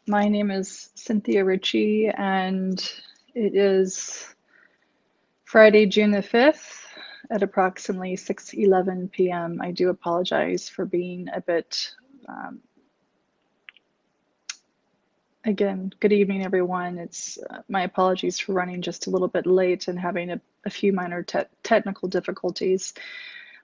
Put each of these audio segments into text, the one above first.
My name is Cynthia Ritchie, and it is Friday, June the 5th at approximately 6:11 p.m. I do apologize for being a bit, again, good evening, everyone. It's my apologies for running just a little bit late and having a few minor technical difficulties.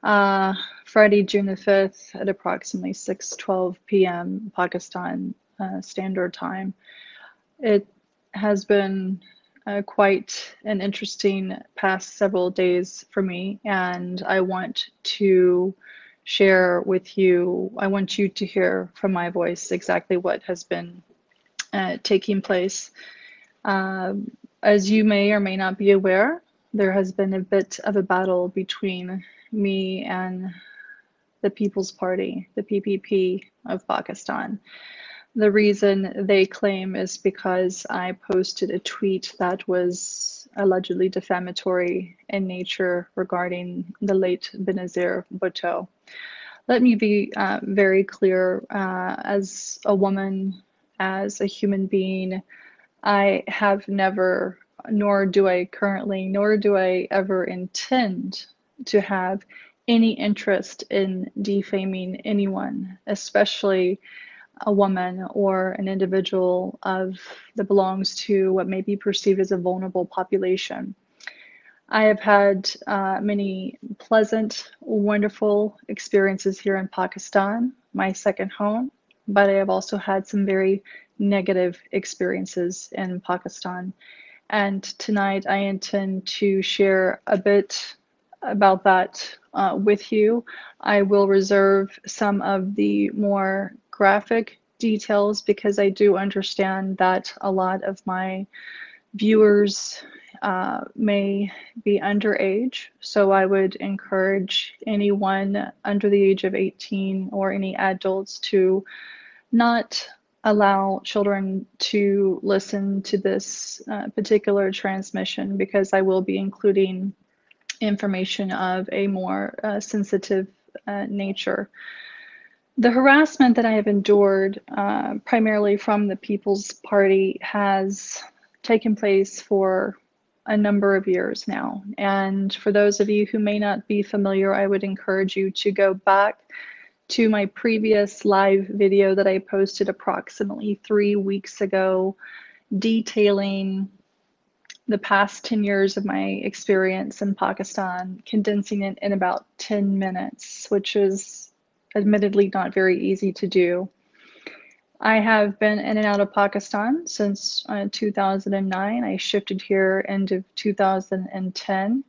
Friday, June the 5th at approximately 6:12 p.m. Pakistan Standard Time. It has been quite an interesting past several days for me, and I want to share with you, I want you to hear from my voice exactly what has been taking place. As you may or may not be aware, there has been a bit of a battle between me and the People's Party, the PPP of Pakistan. The reason they claim is because I posted a tweet that was allegedly defamatory in nature regarding the late Benazir Bhutto. Let me be very clear, as a woman, as a human being, I have never, nor do I currently, nor do I ever intend to have any interest in defaming anyone, especially a woman or an individual that belongs to what may be perceived as a vulnerable population. I have had many pleasant, wonderful experiences here in Pakistan, my second home, but I have also had some very negative experiences in Pakistan. And tonight I intend to share a bit about that with you. I will reserve some of the more graphic details because I do understand that a lot of my viewers may be underage. So I would encourage anyone under the age of 18 or any adults to not allow children to listen to this particular transmission because I will be including information of a more sensitive nature. The harassment that I have endured, primarily from the People's Party, has taken place for a number of years now. And for those of you who may not be familiar, I would encourage you to go back to my previous live video that I posted approximately 3 weeks ago, detailing the past 10 years of my experience in Pakistan, condensing it in about 10 minutes, which is admittedly not very easy to do. I have been in and out of Pakistan since 2009. I shifted here end of 2010,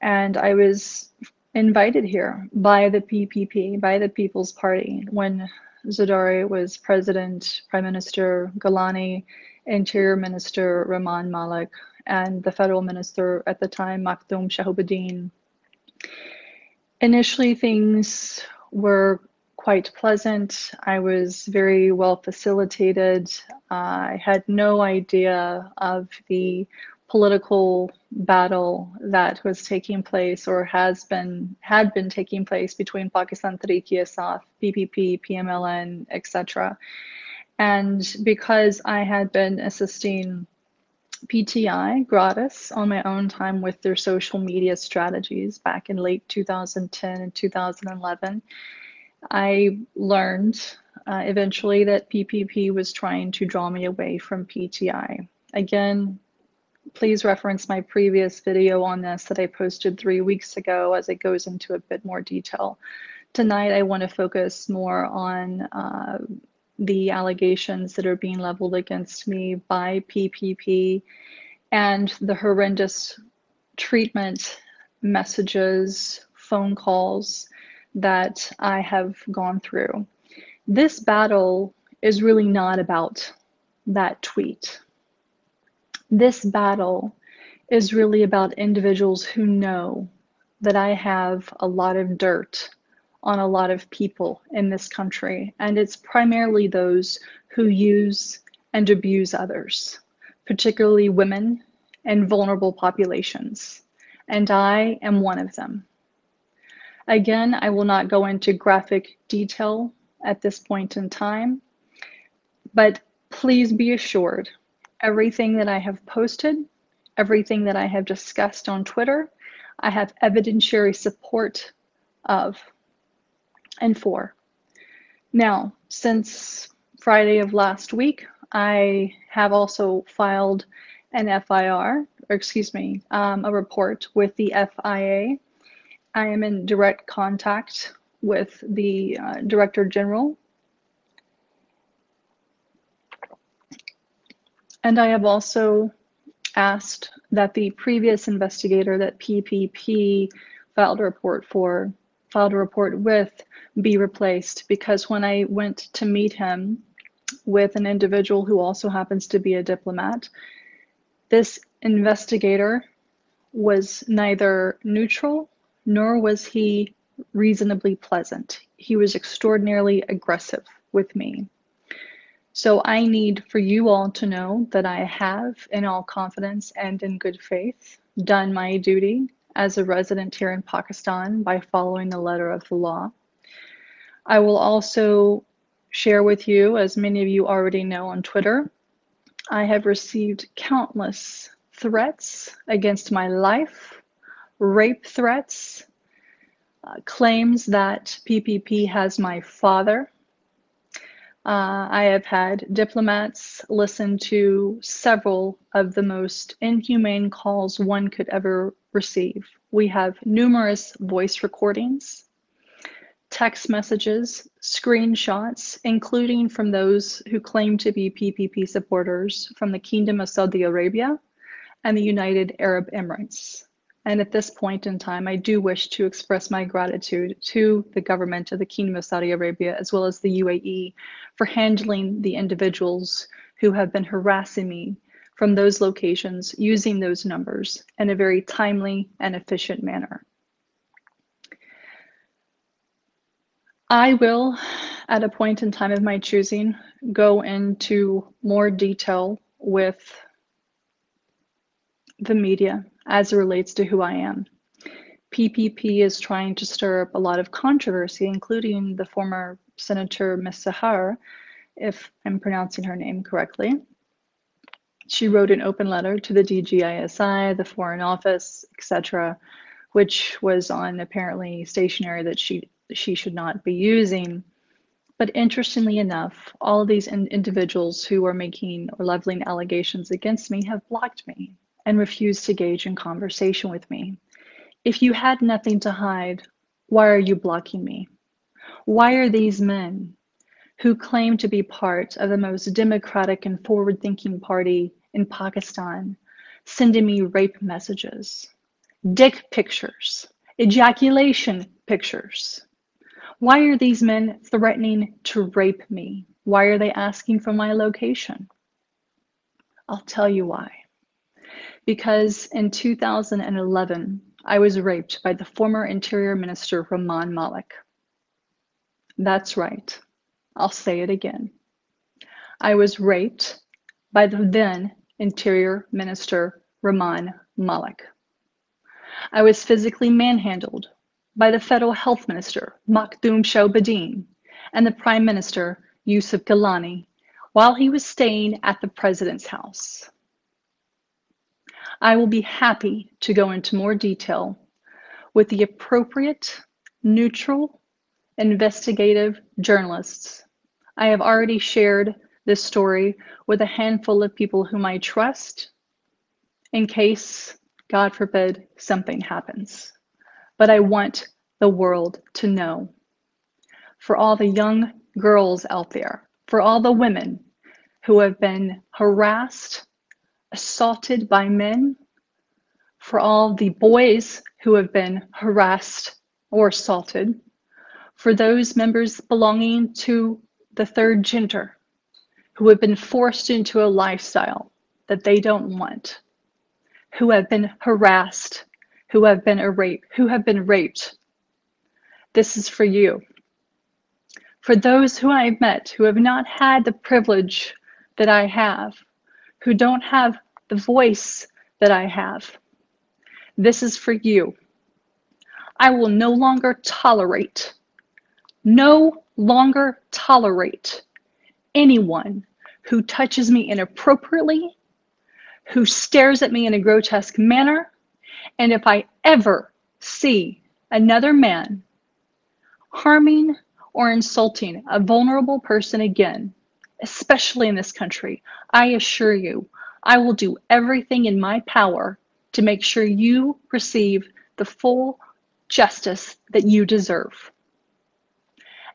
and I was invited here by the PPP, by the People's Party, when Zardari was president, Prime Minister Gilani, Interior Minister Rehman Malik, and the federal minister at the time, Makhdoom Shahabuddin. Initially, things were quite pleasant. I was very well facilitated. I had no idea of the political battle that was taking place or had been taking place between Pakistan Tehreek-e-Insaf, PPP, PMLN, etc. And because I had been assisting PTI gratis on my own time with their social media strategies back in late 2010 and 2011, I learned eventually that PPP was trying to draw me away from PTI. Again, please reference my previous video on this that I posted 3 weeks ago as it goes into a bit more detail. Tonight, I want to focus more on the allegations that are being leveled against me by PPP and the horrendous treatment, messages, phone calls that I have gone through. This battle is really not about that tweet. This battle is really about individuals who know that I have a lot of dirt on a lot of people in this country, and it's primarily those who use and abuse others, particularly women and vulnerable populations, and I am one of them. Again, I will not go into graphic detail at this point in time, but Please be assured, everything that I have posted, everything that I have discussed on Twitter, I have evidentiary support of and for. Now, since Friday of last week, I have also filed an FIR, or excuse me, a report with the FIA. I am in direct contact with the Director General, and I have also asked that the previous investigator that PPP filed a report with be replaced, because when I went to meet him with an individual who also happens to be a diplomat, this investigator was neither neutral nor was he reasonably pleasant. He was extraordinarily aggressive with me. So I need for you all to know that I have, in all confidence and in good faith, done my duty as a resident here in Pakistan by following the letter of the law. I will also share with you, as many of you already know on Twitter, I have received countless threats against my life, rape threats, claims that PPP has my father. I have had diplomats listen to several of the most inhumane calls one could ever receive. We have numerous voice recordings, text messages, screenshots, including from those who claim to be PPP supporters from the Kingdom of Saudi Arabia and the United Arab Emirates. And at this point in time, I do wish to express my gratitude to the government of the Kingdom of Saudi Arabia, as well as the UAE, for handling the individuals who have been harassing me from those locations using those numbers in a very timely and efficient manner. I will, at a point in time of my choosing, go into more detail with the media as it relates to who I am. PPP is trying to stir up a lot of controversy, including the former Senator Ms. Sahar, if I'm pronouncing her name correctly. She wrote an open letter to the DGISI, the Foreign Office, etc., which was on apparently stationery that she should not be using. But interestingly enough, all of these individuals who are making or leveling allegations against me have blocked me and refused to engage in conversation with me. If you had nothing to hide, why are you blocking me? Why are these men who claim to be part of the most democratic and forward-thinking party in Pakistan sending me rape messages, dick pictures, ejaculation pictures? Why are these men threatening to rape me? Why are they asking for my location? I'll tell you why. Because in 2011, I was raped by the former Interior Minister, Rehman Malik. That's right. I'll say it again. I was raped by the then Interior Minister, Rehman Malik. I was physically manhandled by the Federal Health Minister, Makhdoom Shahbadin, and the Prime Minister, Yousaf Gilani, while he was staying at the President's house. I will be happy to go into more detail with the appropriate, neutral, investigative journalists. I have already shared this story with a handful of people whom I trust in case, God forbid, something happens. But I want the world to know. For all the young girls out there, for all the women who have been harassed, assaulted by men, for all the boys who have been harassed or assaulted, for those members belonging to the third gender who have been forced into a lifestyle that they don't want, who have been harassed, who have been raped. This is for you. For those who I've met who have not had the privilege that I have, who don't have the voice that I have, this is for you. I will no longer tolerate anyone who touches me inappropriately, who stares at me in a grotesque manner, and if I ever see another man harming or insulting a vulnerable person again, especially in this country, I assure you, I will do everything in my power to make sure you receive the full justice that you deserve.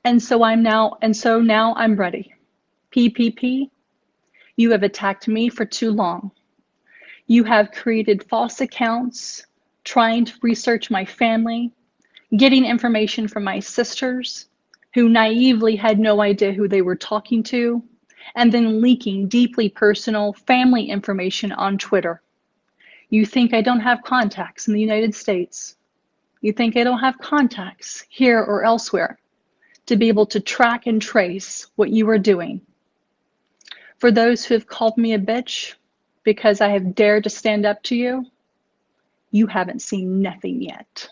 And so now I'm ready. PPP, you have attacked me for too long. You have created false accounts, trying to research my family, getting information from my sisters, who naively had no idea who they were talking to, and then leaking deeply personal family information on Twitter. You think I don't have contacts in the United States. You think I don't have contacts here or elsewhere to be able to track and trace what you are doing. For those who have called me a bitch because I have dared to stand up to you, you haven't seen nothing yet.